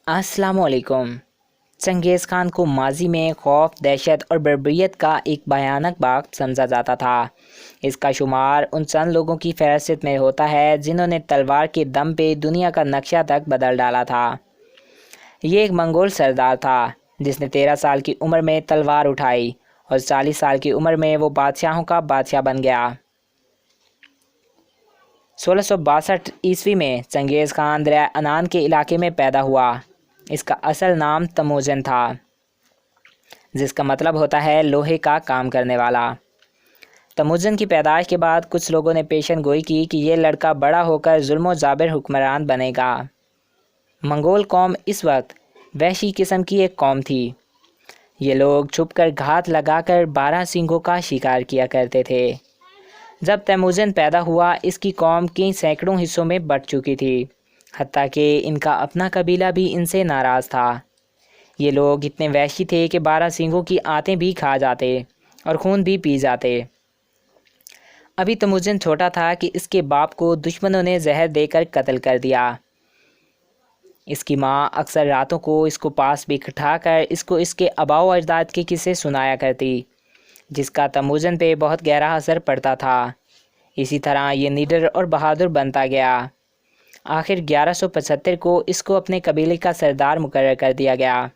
अस्सलाम वालेकुम। चंगेज़ खान को माजी में खौफ, दहशत और बर्बरियत का एक भयानक बाग समझा जाता था। इसका शुमार उन चंद लोगों की फहरिस्त में होता है जिन्होंने तलवार के दम पे दुनिया का नक्शा तक बदल डाला था। ये एक मंगोल सरदार था जिसने 13 साल की उम्र में तलवार उठाई और 40 साल की उम्र में वो बादशाहों का बादशाह बन गया। 1662 ईस्वी में चंगेज़ खान दरिया अनान के इलाके में पैदा हुआ। इसका असल नाम तमोजन था, जिसका मतलब होता है लोहे का काम करने वाला। तमुजन की पैदाइश के बाद कुछ लोगों ने पेशन गोई की कि ये लड़का बड़ा होकर जुल्म जाबिर हुक्मरान बनेगा। मंगोल कौम इस वक्त वहशी किस्म की एक कौम थी। ये लोग छुपकर घात लगाकर 12 सींगों का शिकार किया करते थे। जब तमुजन पैदा हुआ इसकी कौम कई सैकड़ों हिस्सों में बंट चुकी थी, हत्ता कि इनका अपना कबीला भी इनसे नाराज़ था। ये लोग इतने वहशी थे कि 12 सींगों की आंतें भी खा जाते और खून भी पी जाते। अभी तमुजन छोटा था कि इसके बाप को दुश्मनों ने जहर देकर कत्ल कर दिया। इसकी माँ अक्सर रातों को इसको पास बिठा कर इसको इसके आबाओ अजदाद के किस्से सुनाया करती, जिसका तमुजन पे बहुत गहरा असर पड़ता था। इसी तरह ये निडर और बहादुर बनता गया। आखिर 1175 को इसको अपने कबीले का सरदार मुकर्रर कर दिया गया,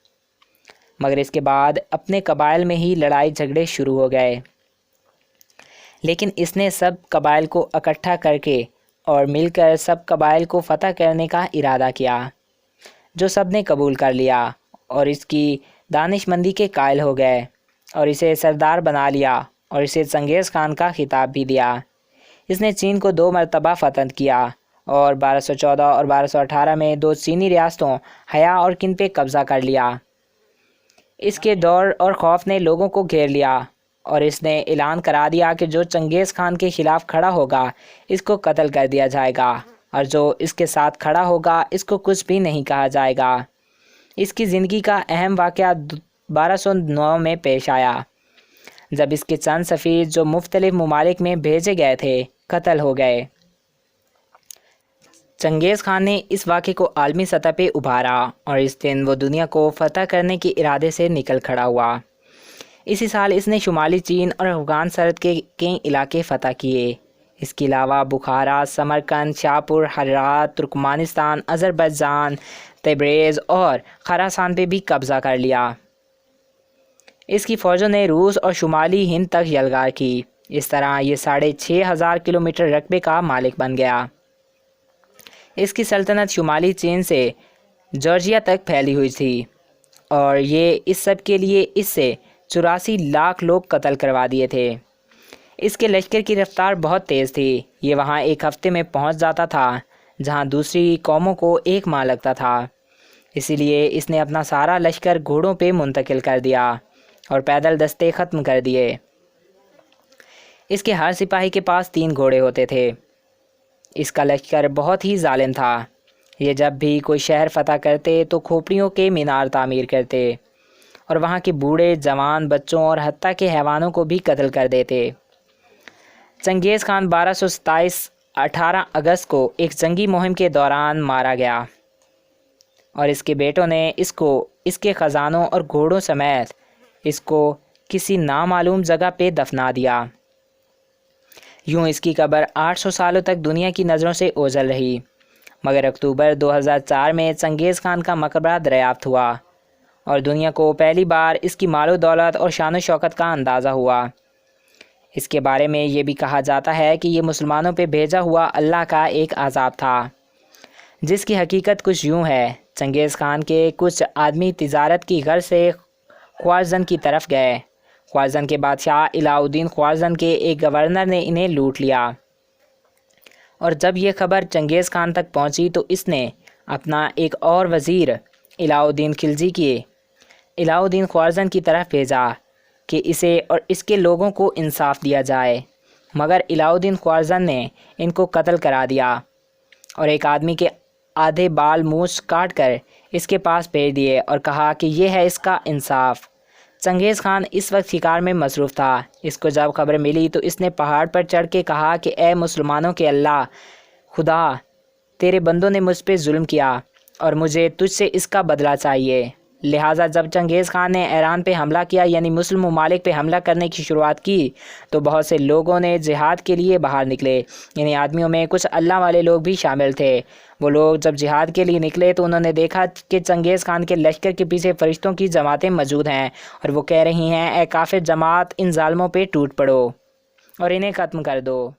मगर इसके बाद अपने कबाइल में ही लड़ाई झगड़े शुरू हो गए। लेकिन इसने सब कबाइल को इकट्ठा करके और मिलकर सब कबाइल को फतह करने का इरादा किया, जो सब ने कबूल कर लिया और इसकी दानिशमंदी के कायल हो गए और इसे सरदार बना लिया और इसे चंगेज़ खान का खिताब भी दिया। इसने चीन को 2 मरतबा फतह किया और 1214 और 1218 में 2 चीनी रियासतों हया और किन पे कब्ज़ा कर लिया। इसके डर और खौफ ने लोगों को घेर लिया और इसने ऐलान करा दिया कि जो चंगेज़ खान के ख़िलाफ़ खड़ा होगा इसको कत्ल कर दिया जाएगा और जो इसके साथ खड़ा होगा इसको कुछ भी नहीं कहा जाएगा। इसकी ज़िंदगी का अहम वाक़या 1209 में पेश आया, जब इसके चंद सफ़ीर जो मुख्तलिफ़ ममालिक में भेजे गए थे कत्ल हो गए। चंगेज़ खान ने इस वाक़े को आलमी सतह पे उभारा और इस दिन वो दुनिया को फ़तह करने के इरादे से निकल खड़ा हुआ। इसी साल इसने शुमाली चीन और अफ़गान सरहद के कई इलाके फ़तह किए। इसके अलावा बुखारा, समरकंद, शाहपुर, हर्रात, तुर्कमानिस्तान, अज़रबैजान, तब्रेज़ और खरासान पे भी कब्ज़ा कर लिया। इसकी फ़ौजों ने रूस और शुमाली हिंद तक यलगार की। इस तरह ये 6500 किलोमीटर रकबे का मालिक बन गया। इसकी सल्तनत शुमाली चीन से जॉर्जिया तक फैली हुई थी और ये इस सब के लिए इससे 84 लाख लोग कत्ल करवा दिए थे। इसके लश्कर की रफ्तार बहुत तेज़ थी। ये वहाँ एक हफ्ते में पहुँच जाता था जहाँ दूसरी कौमों को 1 माह लगता था। इसीलिए इसने अपना सारा लश्कर घोड़ों पे मुंतकिल कर दिया और पैदल दस्ते ख़त्म कर दिए। इसके हर सिपाही के पास 3 घोड़े होते थे। इसका लश्कर बहुत ही जालिम था। ये जब भी कोई शहर फ़तह करते तो खोपड़ियों के मीनार तामीर करते और वहाँ के बूढ़े, जवान, बच्चों और हत्ता के हैवानों को भी कत्ल कर देते। चंगेज़ खान 1227 18 अगस्त को एक जंगी मुहिम के दौरान मारा गया और इसके बेटों ने इसको इसके ख़जानों और घोड़ों समेत इसको किसी नामालूम जगह पे दफना दिया। यूँ इसकी कब्र 800 सालों तक दुनिया की नज़रों से ओझल रही, मगर अक्टूबर 2004 में चंगेज़ खान का मकबरा दरियाफ्त हुआ और दुनिया को पहली बार इसकी मालो दौलत और शान शौकत का अंदाज़ा हुआ। इसके बारे में ये भी कहा जाता है कि ये मुसलमानों पे भेजा हुआ अल्लाह का एक आज़ाब था, जिसकी हकीकत कुछ यूँ है। चंगेज़ खान के कुछ आदमी तिजारत की गर्ज से ख्वारज़न की तरफ गए। ख्वारज़न के बादशाह अलाउद्दीन ख्वारज़न के एक गवर्नर ने इन्हें लूट लिया और जब ये खबर चंगेज़ खान तक पहुंची तो इसने अपना एक और वज़ीर अलाउद्दीन खिलजी के अलाउद्दीन ख्वारज़न की तरफ भेजा कि इसे और इसके लोगों को इंसाफ दिया जाए, मगर अलाउद्दीन ख्वारज़न ने इनको कत्ल करा दिया और एक आदमी के आधे बाल मूछ काट कर इसके पास भेज दिए और कहा कि यह है इसका इंसाफ। चंगेज़ खान इस वक्त शिकार में मसरूफ़ था। इसको जब खबर मिली तो इसने पहाड़ पर चढ़ के कहा कि ए मुसलमानों के अल्लाह खुदा, तेरे बंदों ने मुझ पे जुल्म किया اور مجھے تجھ سے اس کا بدلہ چاہیے۔ لہٰذا جب چنگیز خان نے ایران پہ حملہ کیا، یعنی مسلم ممالک پہ حملہ کرنے کی شروعات کی، تو بہت سے لوگوں نے جہاد کے لیے باہر نکلے، یعنی آدمیوں میں کچھ اللہ والے لوگ بھی شامل تھے۔ وہ لوگ جب جہاد کے لیے نکلے تو انہوں نے دیکھا کہ چنگیز خان کے لشکر کے پیچھے فرشتوں کی جماعتیں موجود ہیں، اور وہ کہہ رہی ہیں، اے کافر جماعت، ان ظالموں پہ ٹوٹ پڑو اور انہیں ختم کر دو۔